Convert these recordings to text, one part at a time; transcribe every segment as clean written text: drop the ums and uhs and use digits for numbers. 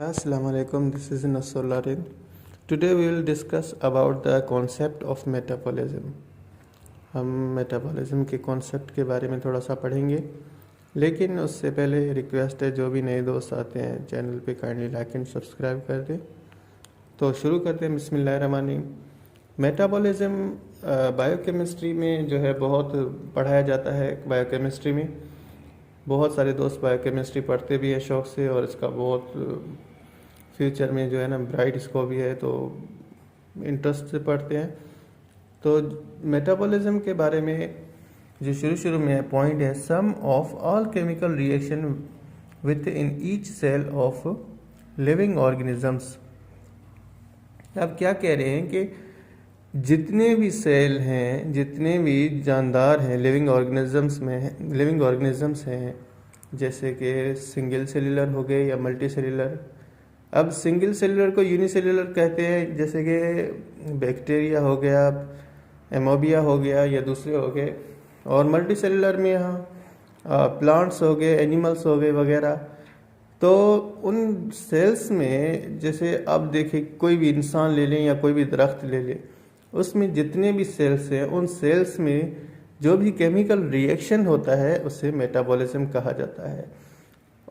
Assalamu alaikum, this is Nasrullarin. Today we will discuss about the concept of metabolism. हम metabolism के concept के बारे में थोड़ा सा पढ़ेंगे, लेकिन उससे पहले रिक्वेस्ट है जो भी नए दोस्त आते हैं चैनल पे काइंडली लाइक एंड सब्सक्राइब कर दें। तो शुरू करते हैं बिस्मिल्लाहिर्रहमानिर्रहीम। मेटाबॉलिज्म बायोकेमिस्ट्री में जो है बहुत पढ़ाया जाता है। बायोकेमिस्ट्री में बहुत सारे दोस्त बायोकेमिस्ट्री पढ़ते भी हैं शौक़ से, और इसका बहुत फ्यूचर में जो है ना ब्राइट स्कोप भी है, तो इंटरेस्ट से पढ़ते हैं। तो मेटाबॉलिज्म के बारे में जो शुरू में है पॉइंट है, sum of all chemical reaction within each cell of living organisms. अब क्या कह रहे हैं कि जितने भी सेल हैं, जितने भी जानदार हैं लिविंग ऑर्गेनिजम्स हैं, जैसे कि सिंगल सेलुलर हो गए या मल्टी सेलुलर। अब सिंगल सेलुलर को यूनिसेलुलर कहते हैं, जैसे कि बैक्टीरिया हो गया, एमोबिया हो गया या दूसरे हो गए। और मल्टी सेलुलर में यहाँ प्लांट्स हो गए, एनिमल्स हो गए वगैरह। तो उन सेल्स में जैसे अब देखिए कोई भी इंसान ले लें या कोई भी दरख्त ले लें, उसमें जितने भी सेल्स हैं उन सेल्स में जो भी केमिकल रिएक्शन होता है उसे मेटाबॉलिज्म कहा जाता है।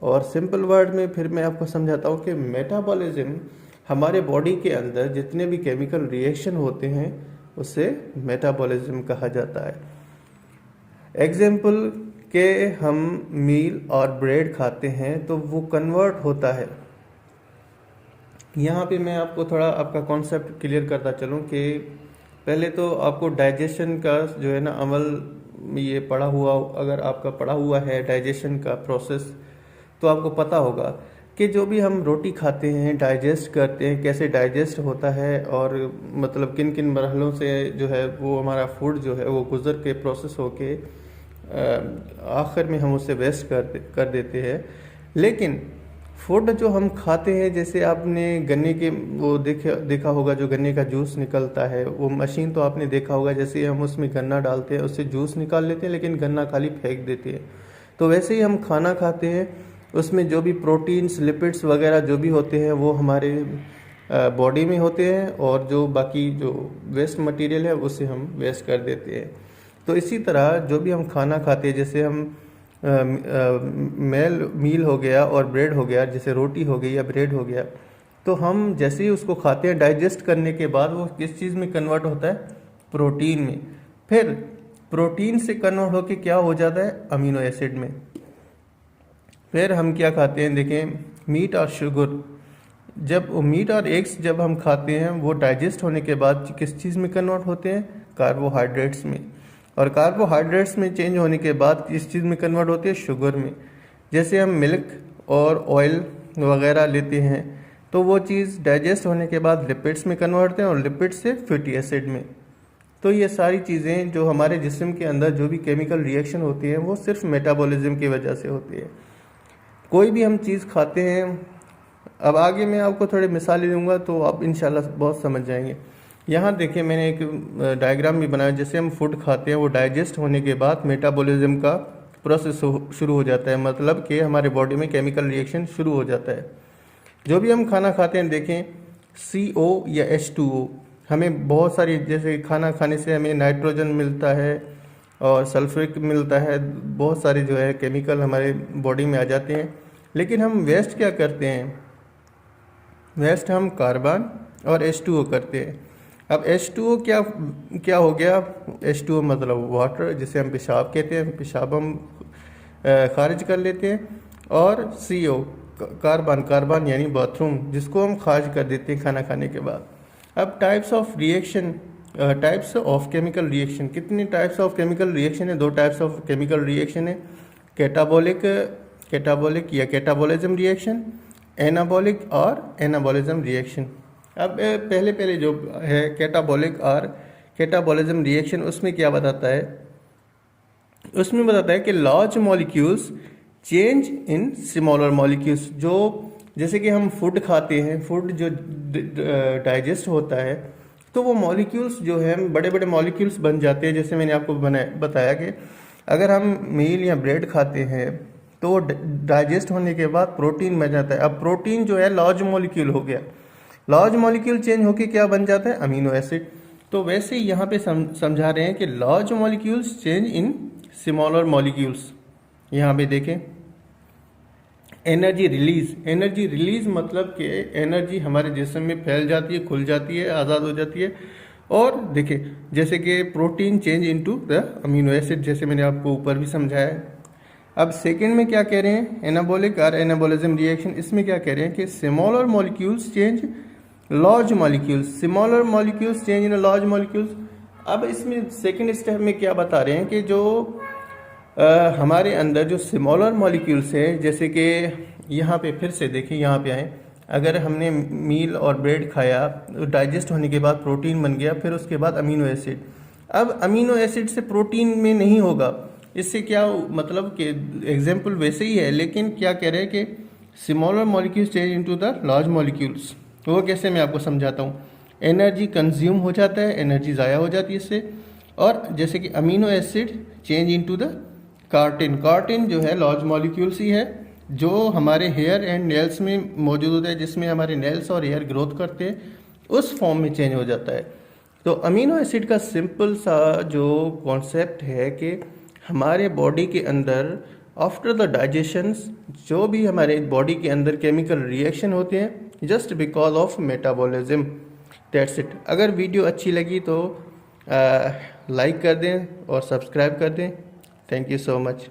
और सिंपल वर्ड में फिर मैं आपको समझाता हूँ कि मेटाबॉलिज्म हमारे बॉडी के अंदर जितने भी केमिकल रिएक्शन होते हैं उसे मेटाबॉलिज्म कहा जाता है। एग्जाम्पल के हम मील और ब्रेड खाते हैं तो वो कन्वर्ट होता है। यहाँ पे मैं आपको थोड़ा आपका कॉन्सेप्ट क्लियर करता चलूँ कि पहले तो आपको डाइजेशन का जो है ना अमल ये पढ़ा हुआ, अगर आपका पढ़ा हुआ है डाइजेशन का प्रोसेस, तो आपको पता होगा कि जो भी हम रोटी खाते हैं, डाइजेस्ट करते हैं, कैसे डाइजेस्ट होता है और मतलब किन किन मरहलों से जो है वो हमारा फूड जो है वो गुजर के प्रोसेस होके आखिर में हम उसे वेस्ट कर देते हैं। लेकिन फूड जो हम खाते हैं, जैसे आपने गन्ने के वो देखा होगा जो गन्ने का जूस निकलता है, वो मशीन तो आपने देखा होगा, जैसे हम उसमें गन्ना डालते हैं उससे जूस निकाल लेते हैं, लेकिन गन्ना खाली फेंक देते हैं। तो वैसे ही हम खाना खाते हैं, उसमें जो भी प्रोटीन्स, लिपिड्स वगैरह जो भी होते हैं वो हमारे बॉडी में होते हैं, और जो बाकी जो वेस्ट मटेरियल है उसे हम वेस्ट कर देते हैं। तो इसी तरह जो भी हम खाना खाते हैं, जैसे हम मील हो गया और ब्रेड हो गया, जैसे रोटी हो गई या ब्रेड हो गया, तो हम जैसे ही उसको खाते हैं डाइजेस्ट करने के बाद वो किस चीज़ में कन्वर्ट होता है? प्रोटीन में। फिर प्रोटीन से कन्वर्ट होके क्या हो जाता है? अमीनो एसिड में। फिर हम क्या खाते हैं? देखें, मीट और शुगर, जब मीट और एग्स जब हम खाते हैं वो डाइजेस्ट होने के बाद किस चीज़ में कन्वर्ट होते हैं? कार्बोहाइड्रेट्स में। और कार्बोहाइड्रेट्स में चेंज होने के बाद किस चीज़ में कन्वर्ट होती है? शुगर में। जैसे हम मिल्क और ऑयल वगैरह लेते हैं तो वो चीज़ डाइजेस्ट होने के बाद लिपिड्स में कन्वर्ट होते हैं, और लिपिड से फैटी एसिड में। तो ये सारी चीज़ें जो हमारे जिस्म के अंदर जो भी केमिकल रिएक्शन होती है वो सिर्फ मेटाबॉलिज्म की वजह से होती है। कोई भी हम चीज़ खाते हैं, अब आगे मैं आपको थोड़ी मिसालें दूंगा तो आप इंशाल्लाह बहुत समझ जाएंगे। यहाँ देखिए मैंने एक डायग्राम भी बनाया, जैसे हम फूड खाते हैं वो डाइजेस्ट होने के बाद मेटाबॉलिज्म का प्रोसेस शुरू हो जाता है, मतलब कि हमारे बॉडी में केमिकल रिएक्शन शुरू हो जाता है। जो भी हम खाना खाते हैं, देखें CO या H2O, हमें बहुत सारी, जैसे खाना खाने से हमें नाइट्रोजन मिलता है और सल्फ्रिक मिलता है, बहुत सारे जो है केमिकल हमारे बॉडी में आ जाते हैं। लेकिन हम वेस्ट क्या करते हैं? वेस्ट हम कार्बन और H2O करते हैं। अब H2O क्या हो गया? H2O मतलब वाटर, जिसे हम पेशाब कहते हैं, पेशाब हम खारिज कर लेते हैं। और CO कार्बन यानी बाथरूम, जिसको हम खारिज कर देते हैं खाना खाने के बाद। अब types of reaction, types of chemical reaction, कितने टाइप्स ऑफ केमिकल रिएक्शन है? 2 टाइप्स ऑफ केमिकल रिएक्शन है, कैटाबॉलिक या कैटाबॉलिज्म रिएक्शन, एनाबॉलिक और एनाबॉलिज्म रिएक्शन। अब पहले जो है कैटाबॉलिक और कैटाबॉलिज्म रिएक्शन, उसमें क्या बताता है? उसमें बताता है कि large molecules change in smaller molecules. जो जैसे कि हम फूड खाते हैं, फूड जो डाइजेस्ट होता है तो वो मॉलिक्यूल्स जो है बड़े बड़े मॉलिक्यूल्स बन जाते हैं। जैसे मैंने आपको बताया कि अगर हम मील या ब्रेड खाते हैं तो वो डाइजेस्ट होने के बाद प्रोटीन बन जाता है। अब प्रोटीन जो है लार्ज मॉलिक्यूल हो गया, लार्ज मॉलिक्यूल चेंज होके क्या बन जाता है, अमीनो एसिड। तो वैसे ही यहाँ पे समझा रहे हैं कि large molecules change in smaller molecules. यहाँ पे देखें एनर्जी रिलीज, एनर्जी रिलीज मतलब कि एनर्जी हमारे जिस्म में फैल जाती है, खुल जाती है, आज़ाद हो जाती है। और देखिए जैसे कि protein change into the amino acid, जैसे मैंने आपको ऊपर भी समझाया है। अब सेकंड में क्या कह रहे हैं, एनाबॉलिक और एनाबॉलिज्म रिएक्शन, इसमें क्या कह रहे हैं कि smaller molecules change large molecules, smaller molecules change in large molecules. अब इसमें सेकंड स्टेप में क्या बता रहे हैं कि जो हमारे अंदर जो स्मॉलर मॉलिक्यूल्स हैं, जैसे कि यहाँ पे फिर से देखिए, यहाँ पे आए, अगर हमने मील और ब्रेड खाया तो डाइजेस्ट होने के बाद प्रोटीन बन गया, फिर उसके बाद अमीनो एसिड। अब अमीनो एसिड से प्रोटीन में नहीं होगा, इससे क्या मतलब कि एग्जाम्पल वैसे ही है, लेकिन क्या कह रहे हैं कि smaller molecules change into the large molecules. तो वो कैसे, मैं आपको समझाता हूँ। एनर्जी कंज्यूम हो जाता है, एनर्जी ज़ाया हो जाती है इससे। और जैसे कि amino acid change into the keratin, keratin जो है लार्ज मॉलिक्यूल्स ही है, जो हमारे हेयर एंड नेल्स में मौजूद होता है, जिसमें हमारे नेल्स और हेयर ग्रोथ करते हैं, उस फॉर्म में चेंज हो जाता है। तो अमीनो एसिड का सिंपल सा जो कॉन्सेप्ट है कि हमारे बॉडी के अंदर आफ्टर द डाइजेशन जो भी हमारे बॉडी के अंदर केमिकल रिएक्शन होते हैं just because of metabolism, that's it. अगर वीडियो अच्छी लगी तो लाइक कर दें और सब्सक्राइब कर दें। Thank you so much.